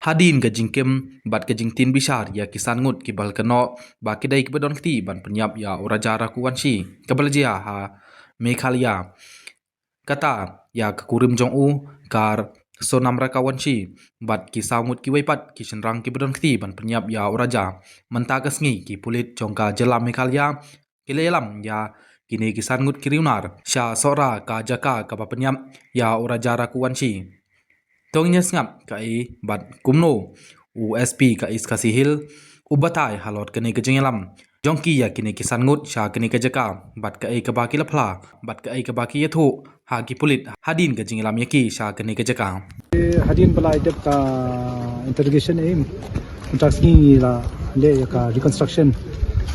Hadin ke jingkem bat ke jingtin bisar ya kisan ngut ki bal keno ba kidai ki bedon kti ban penyap ya uraja raku wansi kebalajia ha Meghalaya kata ya kekurim jong u kar sonam raka wansi bat ki sangut ki weipat ki senrang ki bedon kti ban penyap ya uraja menta kesngi ki pulit jongka jelam Meghalaya kilelam ya kini kisan ngut kiriunar sya sora ka jaka ka penyap ya uraja raku wansi tongnya ngap kai bat kumno USP ka iskasi hil ubatai halot kene kejengelam jongki ya kini kisan ngut sha kene kejaka bat kai ka baki lapla bat kai ka baki yathu ha ki pulit hadin kejengelam yaki sha kene kejaka hadin balai dep ka interrogation aim taski la le ka reconstruction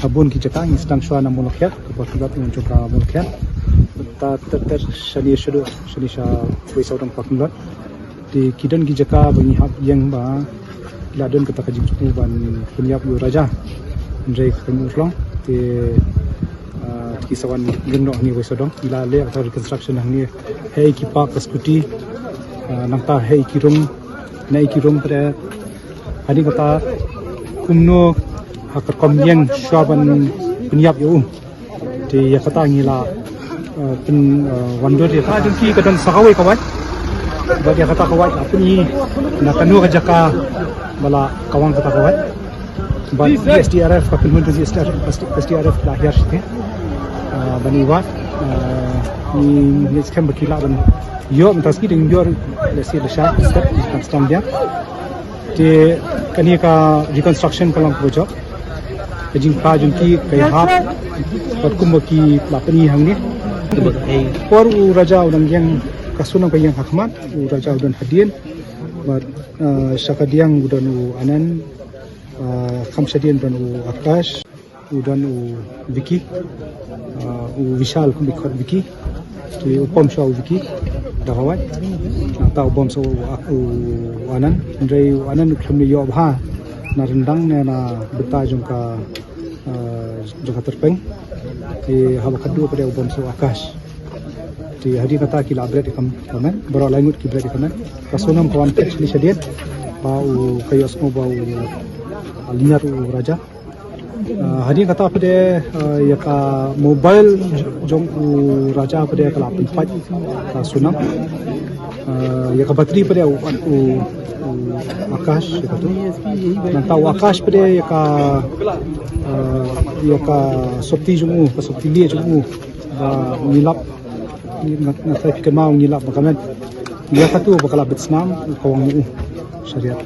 abun ki jaka ni stang shwa na mulkya ka bakibat ni joka mulkya ta ter shali shudu shali sha wesodong paknot di kidan ki jaka bani hap yang ba ladon kata ka jingsu ban penyap yu raja ndrei kan uslong ti kisawan gendo ni wesodong ila le atau reconstruction ni hei ki park skuti nangta hei ki room pada hari kata kumno hakar komyeng swaban penyap yu ti ya kata ngila pen wandor ya ta jengki kadan sakawe kawan bagi kata kawat apa ni nak kanu kejaka bala kawan kata kawat bagi SDRF kapin hundu SDRF lahir sini bani wat ni sekarang berkilat dan yo mentaski dengan yo lesi lesha step stand dia di kani ka reconstruction kalang project kajing pa jungki kai hap pat kumbaki lapani hang ni por raja udang yang kasunang kayang hakmat raja udan hadin bat syakadiang udan anan khamshadin udan akash udan Vicky vishal kumbikot Vicky ki upom shaw Vicky dahawat atau bom so anan ndrei anan khumni yo bha na rendang ne na beta jongka terpeng ki habakadu pada bom so akash di hari kata kila bread ikam kamen baro langut ki bread ikamen kasunam kawan kecil syadiat bau kayos mo bau alinar raja hari kata pada ya ka mobile jong raja pada kala pinpat kasunam ya ka bateri pada akash itu nanta akash pada ya ka sopti jumu ka sopti lie jumu nilap nak saya fikir mau ngilap bakalan dia kata bakal abet senam kawang syariat.